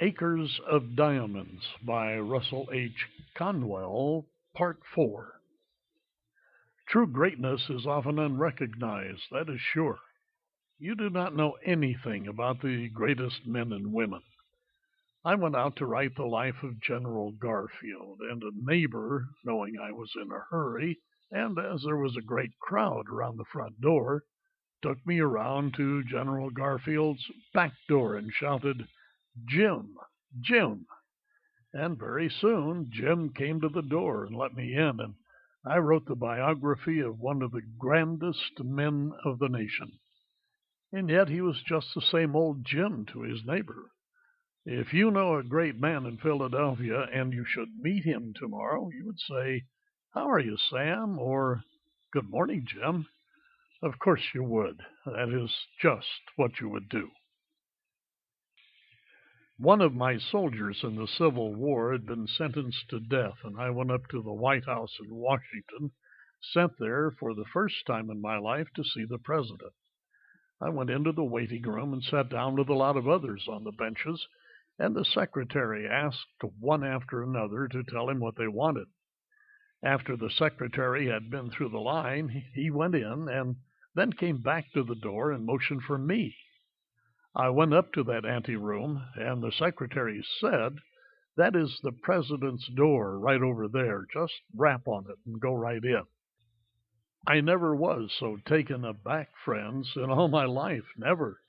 Acres of Diamonds by Russell H. Conwell, Part 4. True greatness is often unrecognized, that is sure. You do not know anything about the greatest men and women. I went out to write the life of General Garfield, and a neighbor, knowing I was in a hurry, and as there was a great crowd around the front door, took me around to General Garfield's back door and shouted, "Jim, Jim!" And very soon Jim came to the door and let me in, and I wrote the biography of one of the grandest men of the nation. And yet he was just the same old Jim to his neighbor. If you know a great man in Philadelphia and you should meet him tomorrow, you would say, "How are you, Sam?" or "Good morning, Jim." Of course you would. That is just what you would do. One of my soldiers in the Civil War had been sentenced to death, and I went up to the White House in Washington, sent there for the first time in my life to see the president. I went into the waiting room and sat down with a lot of others on the benches, and the secretary asked one after another to tell him what they wanted. After the secretary had been through the line, he went in and then came back to the door and motioned for me. I went up to that anteroom, and the secretary said, "That is the president's door right over there. Just rap on it and go right in." I never was so taken aback, friends, in all my life, never.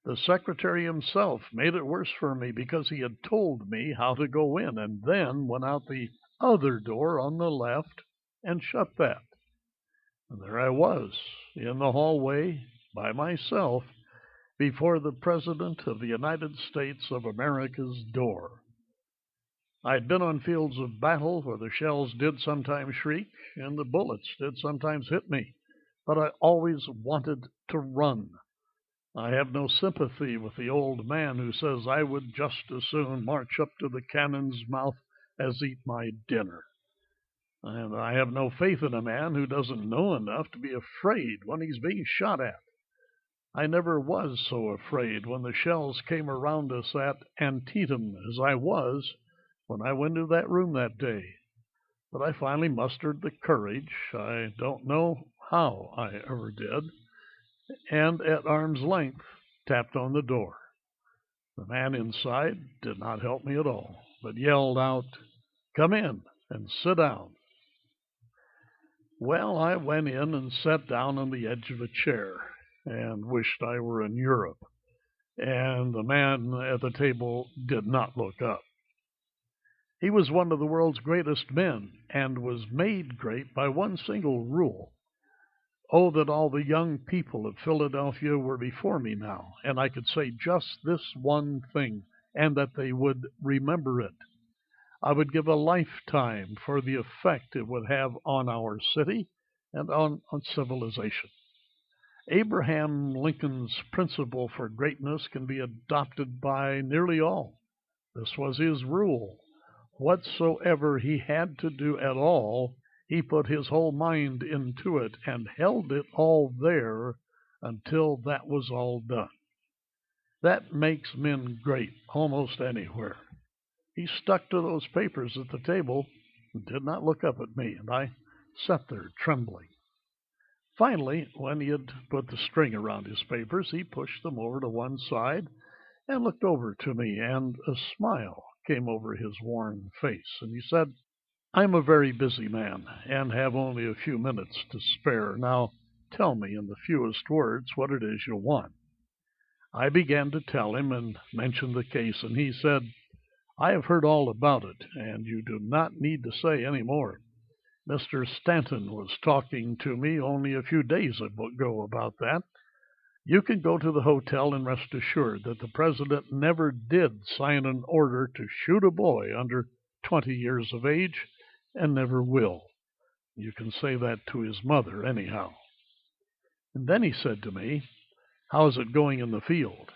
The secretary himself made it worse for me because he had told me how to go in and then went out the other door on the left and shut that. And there I was in the hallway by myself before the President of the United States of America's door. I'd been on fields of battle where the shells did sometimes shriek and the bullets did sometimes hit me, but I always wanted to run. I have no sympathy with the old man who says I would just as soon march up to the cannon's mouth as eat my dinner. And I have no faith in a man who doesn't know enough to be afraid when he's being shot at. I never was so afraid when the shells came around us at Antietam as I was when I went into that room that day. But I finally mustered the courage, I don't know how I ever did, and at arm's length tapped on the door. The man inside did not help me at all, but yelled out, "Come in and sit down." Well, I went in and sat down on the edge of a chair and wished I were in Europe, and the man at the table did not look up. He was one of the world's greatest men and was made great by one single rule. Oh, that all the young people of Philadelphia were before me now, and I could say just this one thing, and that they would remember it. I would give a lifetime for the effect it would have on our city and on civilization. Abraham Lincoln's principle for greatness can be adopted by nearly all. This was his rule. Whatsoever he had to do at all, he put his whole mind into it and held it all there until that was all done. That makes men great almost anywhere. He stuck to those papers at the table and did not look up at me, and I sat there trembling. Finally, when he had put the string around his papers, he pushed them over to one side and looked over to me, and a smile came over his worn face, and he said, "I'm a very busy man and have only a few minutes to spare. Now tell me in the fewest words what it is you want." I began to tell him and mentioned the case, and he said, "I have heard all about it, and you do not need to say any more. Mr. Stanton was talking to me only a few days ago about that. You can go to the hotel and rest assured that the president never did sign an order to shoot a boy under 20 years of age, and never will. You can say that to his mother anyhow." And then he said to me, "How's it going in the field?"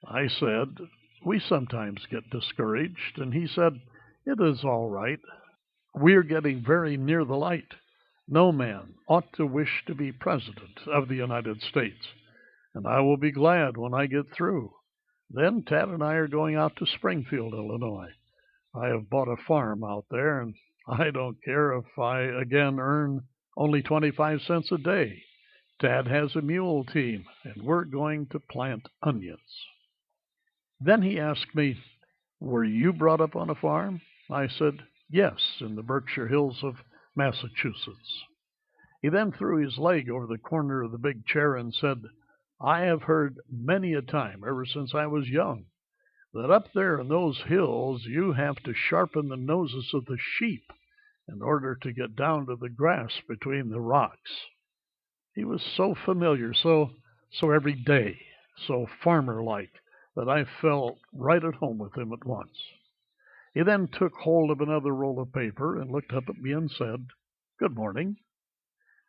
I said, "We sometimes get discouraged," and he said, "It is all right. We're getting very near the light. No man ought to wish to be president of the United States, and I will be glad when I get through. Then Tad and I are going out to Springfield, Illinois. I have bought a farm out there, and I don't care if I again earn only 25 cents a day. Tad has a mule team, and we're going to plant onions. Then he asked me, "Were you brought up on a farm?" I said, "Yes, in the Berkshire Hills of Massachusetts." He then threw his leg over the corner of the big chair and said, "I have heard many a time, ever since I was young, that up there in those hills you have to sharpen the noses of the sheep in order to get down to the grass between the rocks." He was so familiar, so everyday, so farmer-like, that I felt right at home with him at once. He then took hold of another roll of paper and looked up at me and said, "Good morning."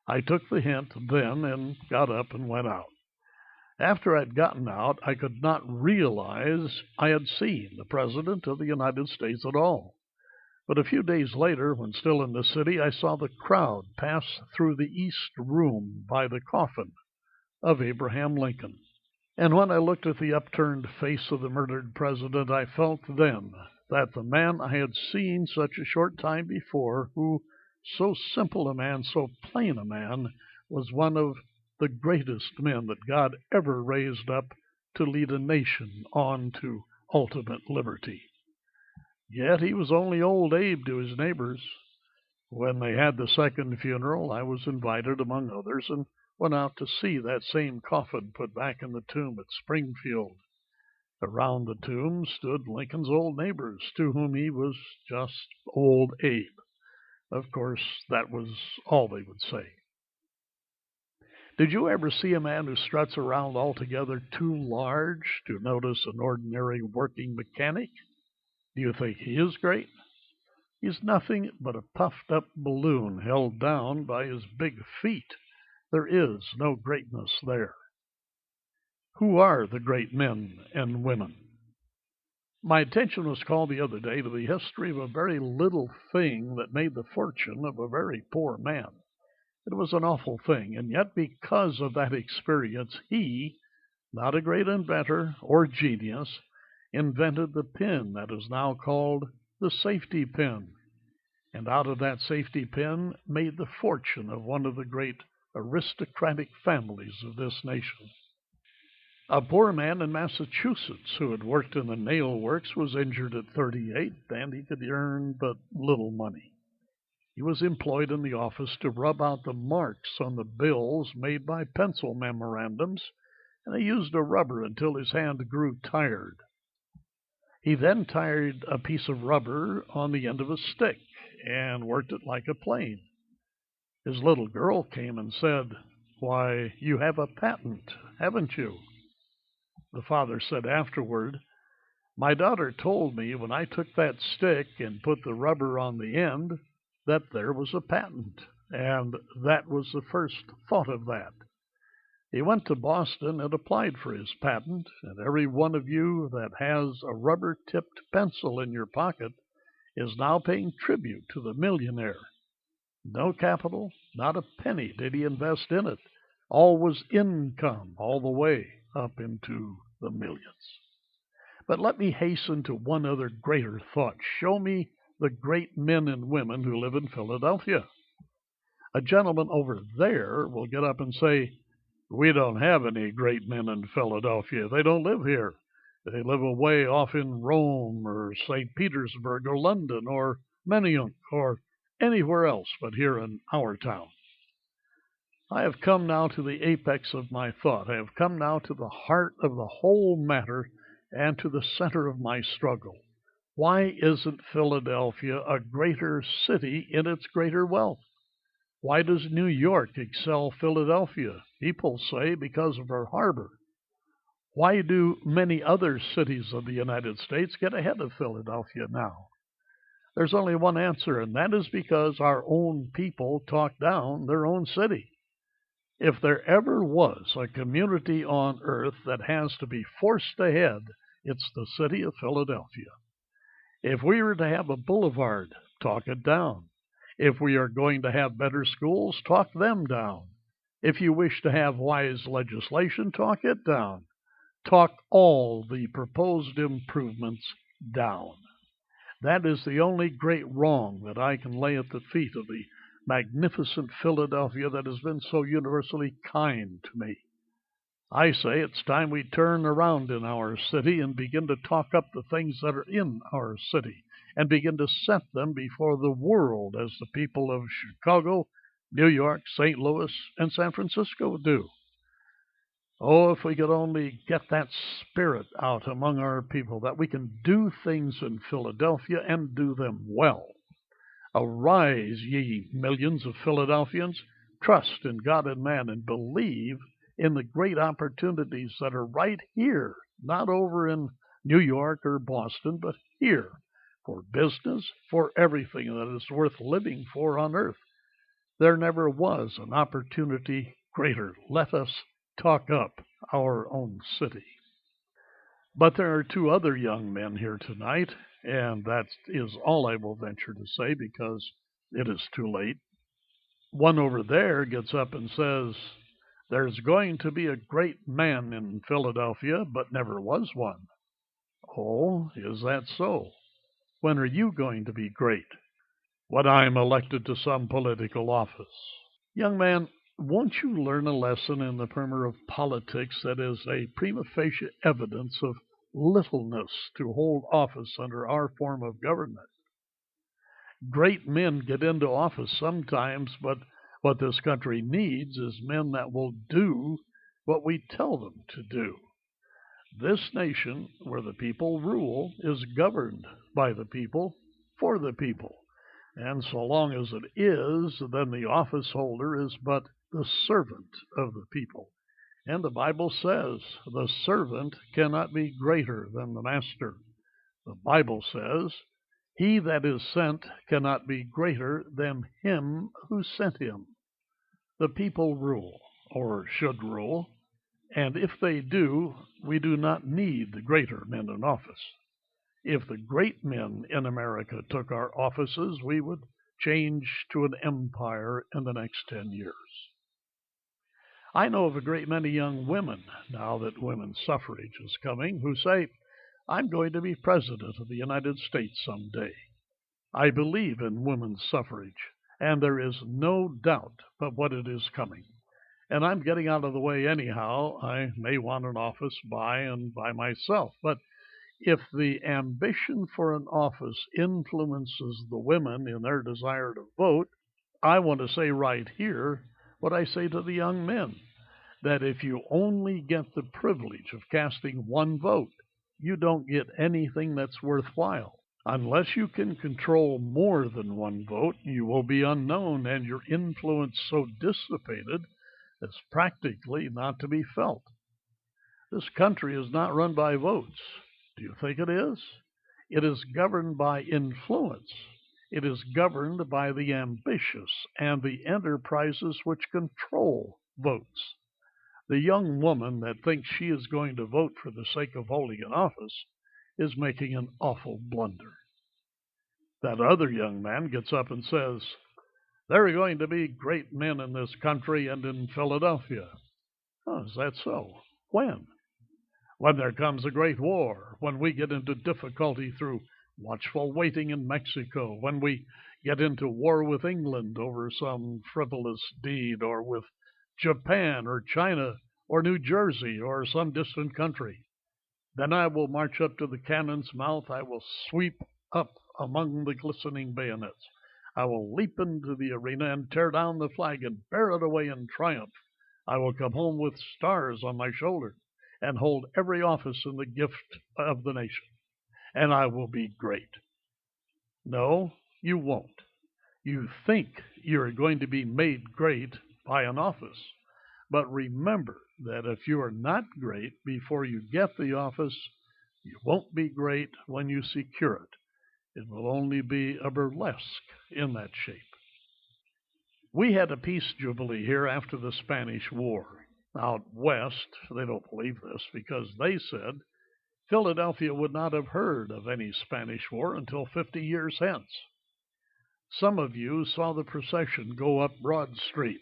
I took the hint then and got up and went out. After I'd gotten out, I could not realize I had seen the President of the United States at all. But a few days later, when still in the city, I saw the crowd pass through the East Room by the coffin of Abraham Lincoln. And when I looked at the upturned face of the murdered president, I felt then that the man I had seen such a short time before, who, so simple a man, so plain a man, was one of the greatest men that God ever raised up to lead a nation on to ultimate liberty. Yet he was only old Abe to his neighbors. When they had the second funeral, I was invited, among others, and went out to see that same coffin put back in the tomb at Springfield. Around the tomb stood Lincoln's old neighbors, to whom he was just old Abe. Of course, that was all they would say. Did you ever see a man who struts around altogether too large to notice an ordinary working mechanic? Do you think he is great? He's nothing but a puffed-up balloon held down by his big feet. There is no greatness there. Who are the great men and women? My attention was called the other day to the history of a very little thing that made the fortune of a very poor man. It was an awful thing, and yet because of that experience, he, not a great inventor or genius, invented the pin that is now called the safety pin, and out of that safety pin made the fortune of one of the great aristocratic families of this nation. A poor man in Massachusetts who had worked in the nail works was injured at 38, and he could earn but little money. He was employed in the office to rub out the marks on the bills made by pencil memorandums, and he used a rubber until his hand grew tired. He then tied a piece of rubber on the end of a stick and worked it like a plane. His little girl came and said, "Why, you have a patent, haven't you?" The father said afterward, "My daughter told me when I took that stick and put the rubber on the end that there was a patent, and that was the first thought of that." He went to Boston and applied for his patent, and every one of you that has a rubber-tipped pencil in your pocket is now paying tribute to the millionaire. No capital, not a penny did he invest in it. All was income all the way up into the millions. But let me hasten to one other greater thought. Show me the great men and women who live in Philadelphia. A gentleman over there will get up and say, "We don't have any great men in Philadelphia. They don't live here. They live away off in Rome or St. Petersburg or London or Manayunk or anywhere else but here in our town." I have come now to the apex of my thought. I have come now to the heart of the whole matter and to the center of my struggle. Why isn't Philadelphia a greater city in its greater wealth? Why does New York excel Philadelphia? People say because of her harbor. Why do many other cities of the United States get ahead of Philadelphia now? There's only one answer, and that is because our own people talk down their own city. If there ever was a community on earth that has to be forced ahead, it's the city of Philadelphia. If we were to have a boulevard, talk it down. If we are going to have better schools, talk them down. If you wish to have wise legislation, talk it down. talk all the proposed improvements down. That is the only great wrong that I can lay at the feet of the magnificent Philadelphia that has been so universally kind to me. I say it's time we turn around in our city and begin to talk up the things that are in our city and begin to set them before the world as the people of Chicago, New York, St. Louis, and San Francisco do. Oh, if we could only get that spirit out among our people that we can do things in Philadelphia and do them well. Arise, ye millions of Philadelphians, trust in God and man, and believe in the great opportunities that are right here, not over in New York or Boston, but here, for business, for everything that is worth living for on earth. There never was an opportunity greater. Let us talk up our own city. But there are two other young men here tonight, and that is all I will venture to say because it is too late. One over there gets up and says, "There's going to be a great man in Philadelphia, but never was one." Oh, is that so? When are you going to be great? When I'm elected to some political office. Young man, won't you learn a lesson in the primer of politics that is a prima facie evidence of littleness to hold office under our form of government? Great men get into office sometimes, but what this country needs is men that will do what we tell them to do. This nation, where the people rule, is governed by the people for the people. And so long as it is, then the office holder is but the servant of the people. And the Bible says the servant cannot be greater than the master. The Bible says he that is sent cannot be greater than him who sent him. The people rule, or should rule, and if they do, we do not need the greater men in office. If the great men in America took our offices, we would change to an empire in the next 10 years. I know of a great many young women, now that women's suffrage is coming, who say, "I'm going to be president of the United States someday." I believe in women's suffrage, and there is no doubt but what it is coming. And I'm getting out of the way anyhow. I may want an office by and by myself, but if the ambition for an office influences the women in their desire to vote, I want to say right here what I say to the young men, that if you only get the privilege of casting one vote, you don't get anything that's worthwhile. Unless you can control more than one vote, you will be unknown and your influence so dissipated as practically not to be felt. This country is not run by votes. Do you think it is? It is governed by influence. It is governed by the ambitious and the enterprises which control votes. The young woman that thinks she is going to vote for the sake of holding an office is making an awful blunder. That other young man gets up and says, "There are going to be great men in this country and in Philadelphia." Oh, is that so? When? When there comes a great war, when we get into difficulty through watchful waiting in Mexico, when we get into war with England over some frivolous deed, or with Japan or China or New Jersey or some distant country. Then I will march up to the cannon's mouth. I will sweep up among the glistening bayonets. I will leap into the arena and tear down the flag and bear it away in triumph. I will come home with stars on my shoulder and hold every office in the gift of the nation, and I will be great. No, you won't. You think you're going to be made great by an office. But remember that if you are not great before you get the office, you won't be great when you secure it. It will only be a burlesque in that shape. We had a peace jubilee here after the Spanish War. Out west, they don't believe this because they said Philadelphia would not have heard of any Spanish War until 50 years hence. Some of you saw the procession go up Broad Street.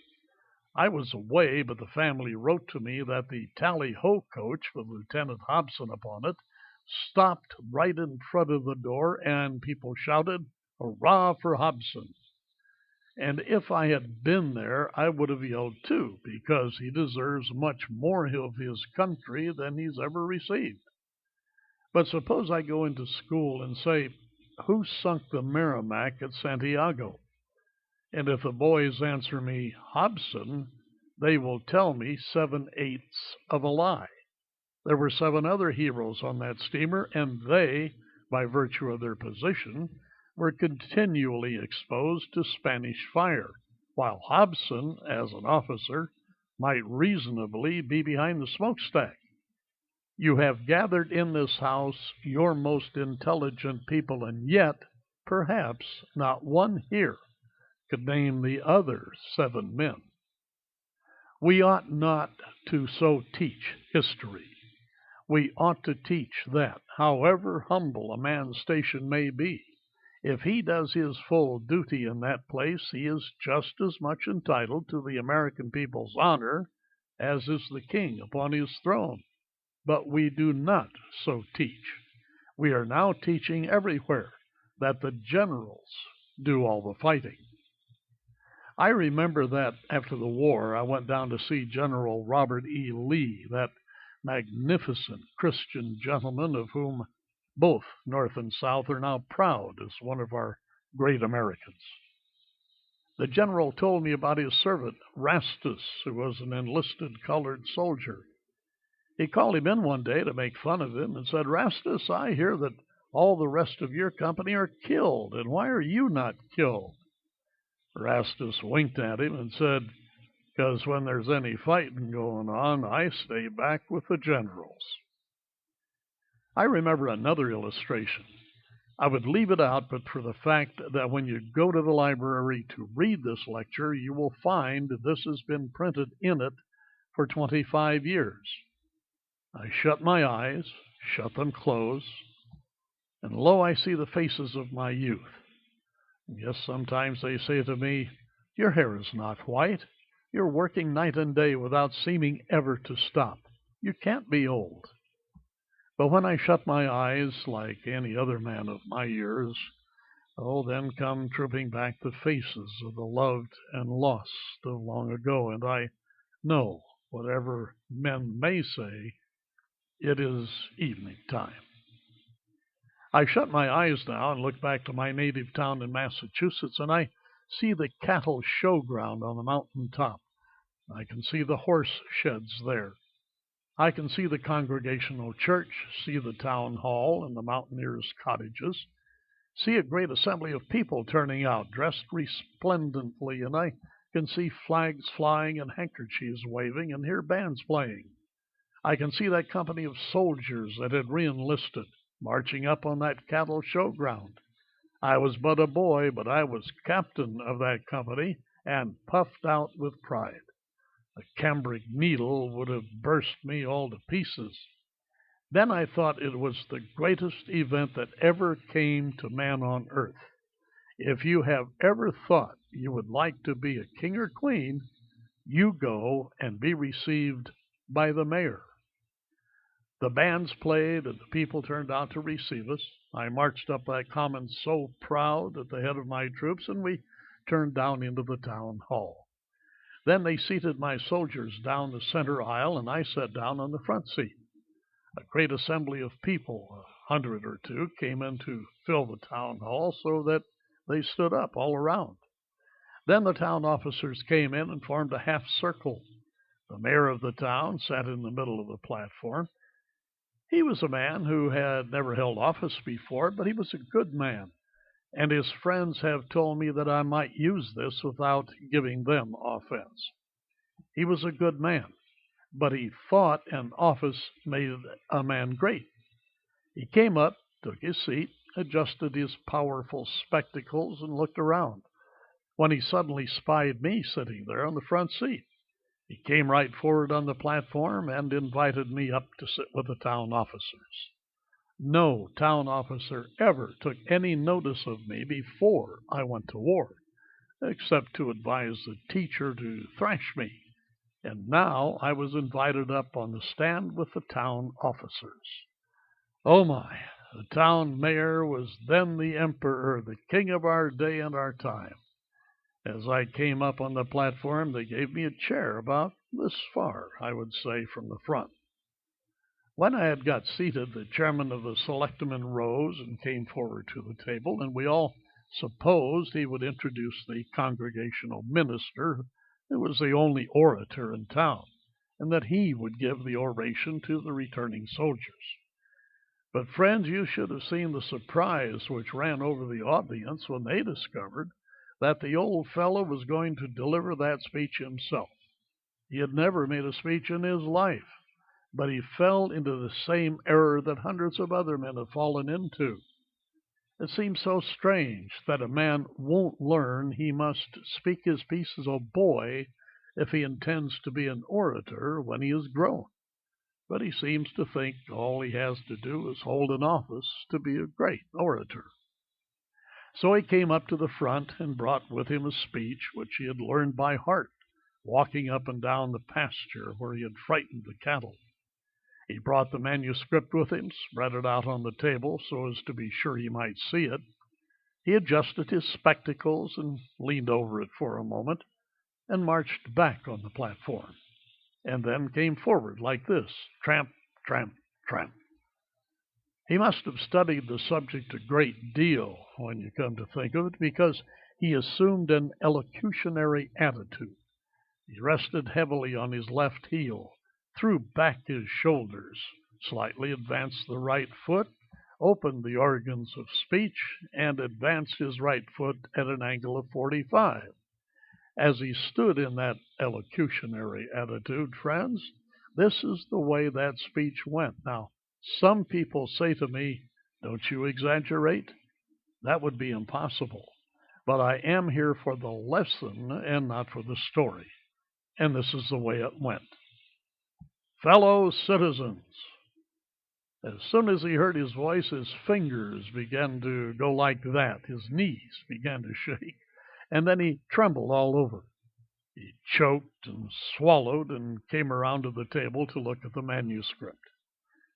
I was away, but the family wrote to me that the tally-ho coach with Lieutenant Hobson upon it stopped right in front of the door, and people shouted, "Hurrah for Hobson!" And if I had been there, I would have yelled too, because he deserves much more of his country than he's ever received. But suppose I go into school and say, "Who sunk the Merrimac at Santiago?" And if the boys answer me, "Hobson," they will tell me 7/8 of a lie. There were 7 other heroes on that steamer, and they, by virtue of their position, were continually exposed to Spanish fire, while Hobson, as an officer, might reasonably be behind the smokestack. You have gathered in this house your most intelligent people, and yet, perhaps, not one here could name the other 7 men. We ought not to so teach history. We ought to teach that, however humble a man's station may be, if he does his full duty in that place, he is just as much entitled to the American people's honor as is the king upon his throne. But we do not so teach. We are now teaching everywhere that the generals do all the fighting. I remember that after the war, I went down to see General Robert E. Lee, that magnificent Christian gentleman of whom both North and South are now proud as one of our great Americans. The general told me about his servant, Rastus, who was an enlisted colored soldier. He called him in one day to make fun of him and said, "Rastus, I hear that all the rest of your company are killed, and why are you not killed?" Rastus winked at him and said, "Because when there's any fighting going on, I stay back with the generals." I remember another illustration. I would leave it out but for the fact that when you go to the library to read this lecture, you will find this has been printed in it for 25 years. I shut my eyes, shut them close, and lo, I see the faces of my youth. Yes, sometimes they say to me, "Your hair is not white. You're working night and day without seeming ever to stop. You can't be old." But when I shut my eyes, like any other man of my years, then come trooping back the faces of the loved and lost of long ago, and I know, whatever men may say, it is evening time. I shut my eyes now and look back to my native town in Massachusetts, and I see the cattle showground on the mountain top. I can see the horse sheds there. I can see the Congregational Church, see the town hall and the mountaineers' cottages, see a great assembly of people turning out, dressed resplendently, and I can see flags flying and handkerchiefs waving and hear bands playing. I can see that company of soldiers that had re-enlisted, marching up on that cattle showground. I was but a boy, but I was captain of that company and puffed out with pride. A cambric needle would have burst me all to pieces. Then I thought it was the greatest event that ever came to man on earth. If you have ever thought you would like to be a king or queen, you go and be received by the mayor. The bands played and the people turned out to receive us. I marched up that common so proud at the head of my troops, and we turned down into the town hall. Then they seated my soldiers down the center aisle, and I sat down on the front seat. A great assembly of people, 100 or 2, came in to fill the town hall so that they stood up all around. Then the town officers came in and formed a half circle. The mayor of the town sat in the middle of the platform. He was a man who had never held office before, but he was a good man, and his friends have told me that I might use this without giving them offense. He was a good man, but he thought an office made a man great. He came up, took his seat, adjusted his powerful spectacles, and looked around, when he suddenly spied me sitting there on the front seat. He came right forward on the platform and invited me up to sit with the town officers. No town officer ever took any notice of me before I went to war, except to advise the teacher to thrash me and now I was invited up on the stand with the town officers. Oh my, the town mayor was then the emperor, the king of our day and our time. As I came up on the platform, they gave me a chair about this far, I would say, from the front. When I had got seated, the chairman of the selectmen rose and came forward to the table, and we all supposed he would introduce the congregational minister, who was the only orator in town, and that he would give the oration to the returning soldiers. But, friends, you should have seen the surprise which ran over the audience when they discovered that the old fellow was going to deliver that speech himself. He had never made a speech in his life, but he fell into the same error that hundreds of other men have fallen into. It seems so strange that a man won't learn he must speak his piece as a boy if he intends to be an orator when he is grown. But he seems to think all he has to do is hold an office to be a great orator. So he came up to the front and brought with him a speech which he had learned by heart, walking up and down the pasture where he had frightened the cattle. He brought the manuscript with him, spread it out on the table so as to be sure he might see it. He adjusted his spectacles and leaned over it for a moment and marched back on the platform, and then came forward like this, tramp, tramp, tramp. He must have studied the subject a great deal, when you come to think of it, because he assumed an elocutionary attitude. He rested heavily on his left heel, threw back his shoulders, slightly advanced the right foot, opened the organs of speech, and advanced his right foot at an angle of 45. As he stood in that elocutionary attitude, friends, this is the way that speech went. Now, some people say to me, "Don't you exaggerate?" That would be impossible. But I am here for the lesson and not for the story. And this is the way it went. Fellow citizens. As soon as he heard his voice, his fingers began to go like that. His knees began to shake. And then he trembled all over. He choked and swallowed and came around to the table to look at the manuscript.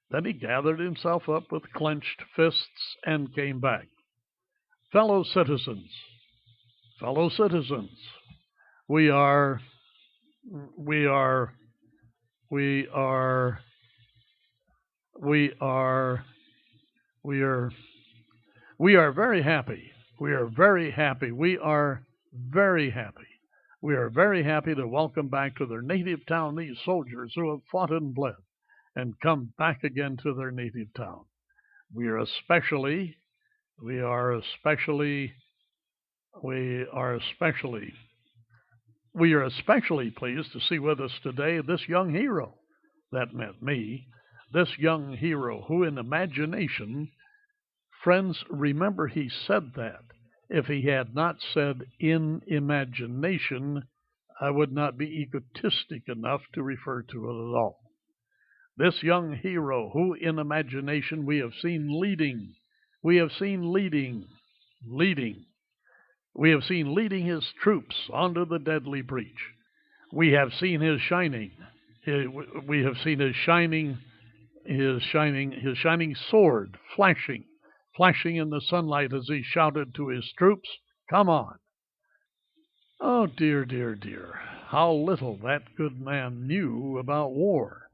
Then he gathered himself up with clenched fists and came back. Fellow citizens, we are very happy. We are very happy. We are very happy. We are very happy to welcome back to their native town these soldiers who have fought and bled and come back again to their native town. We are especially pleased to see with us today this young hero. That meant me. This young hero who in imagination, friends, remember he said that. If he had not said in imagination, I would not be egotistic enough to refer to it at all. This young hero who in imagination we have seen leading his troops onto the deadly breach. We have seen his shining sword flashing in the sunlight as he shouted to his troops, "Come on." Oh, dear, dear, dear, how little that good man knew about war.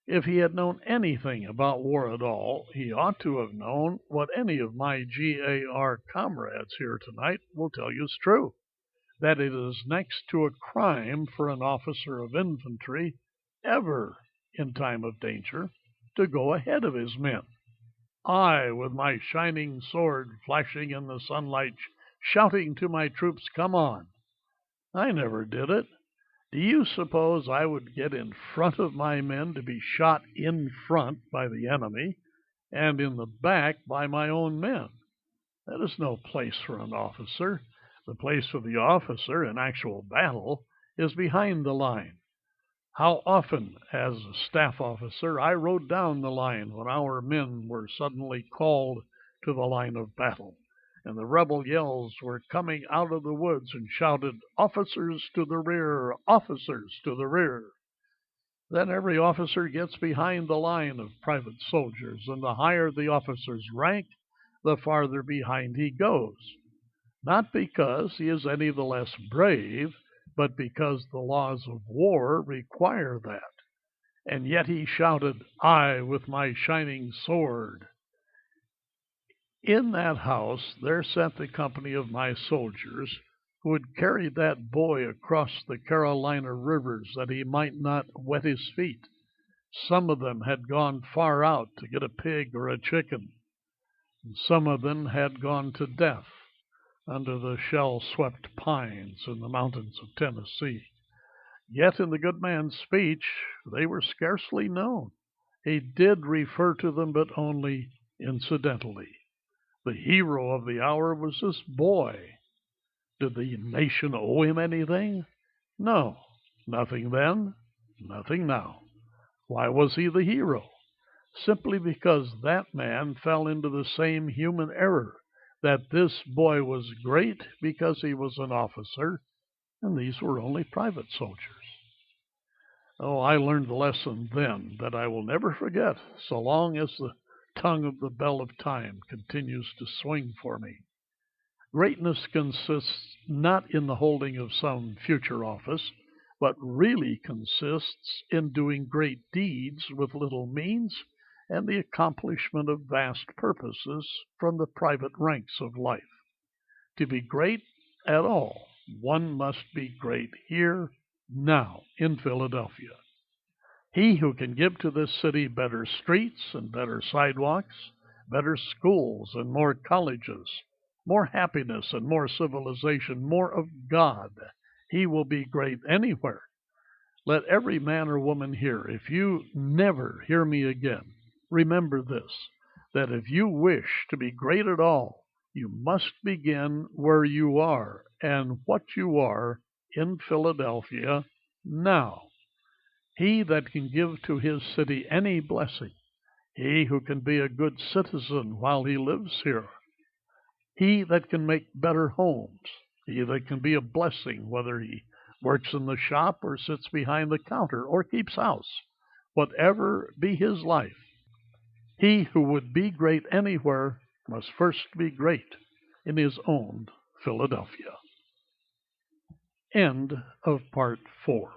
If he had known anything about war at all, he ought to have known what any of my GAR comrades here tonight will tell you is true, that it is next to a crime for an officer of infantry ever, in time of danger, to go ahead of his men. I, with my shining sword flashing in the sunlight, shouting to my troops, "Come on." I never did it. Do you suppose I would get in front of my men to be shot in front by the enemy and in the back by my own men? That is no place for an officer. The place for the officer in actual battle is behind the line. How often, as a staff officer, I rode down the line when our men were suddenly called to the line of battle, and the rebel yells were coming out of the woods and shouted, "Officers to the rear! Officers to the rear!" Then every officer gets behind the line of private soldiers, and the higher the officer's rank, the farther behind he goes. Not because he is any the less brave, but because the laws of war require that. And yet he shouted, "I with my shining sword." In that house there sat the company of my soldiers who had carried that boy across the Carolina rivers that he might not wet his feet. Some of them had gone far out to get a pig or a chicken, and some of them had gone to death under the shell-swept pines in the mountains of Tennessee. Yet in the good man's speech they were scarcely known. He did refer to them, but only incidentally. The hero of the hour was this boy. Did the nation owe him anything? No. Nothing then, nothing now. Why was he the hero? Simply because that man fell into the same human error, that this boy was great because he was an officer, and these were only private soldiers. Oh, I learned the lesson then that I will never forget so long as the tongue of the bell of time continues to swing for me. Greatness consists not in the holding of some future office, but really consists in doing great deeds with little means and the accomplishment of vast purposes from the private ranks of life. To be great at all, one must be great here, now, in Philadelphia. He who can give to this city better streets and better sidewalks, better schools and more colleges, more happiness and more civilization, more of God, he will be great anywhere. Let every man or woman here, if you never hear me again, remember this, that if you wish to be great at all, you must begin where you are and what you are in Philadelphia now. He that can give to his city any blessing, he who can be a good citizen while he lives here, he that can make better homes, he that can be a blessing, whether he works in the shop or sits behind the counter or keeps house, whatever be his life, he who would be great anywhere must first be great in his own Philadelphia. End of part 4.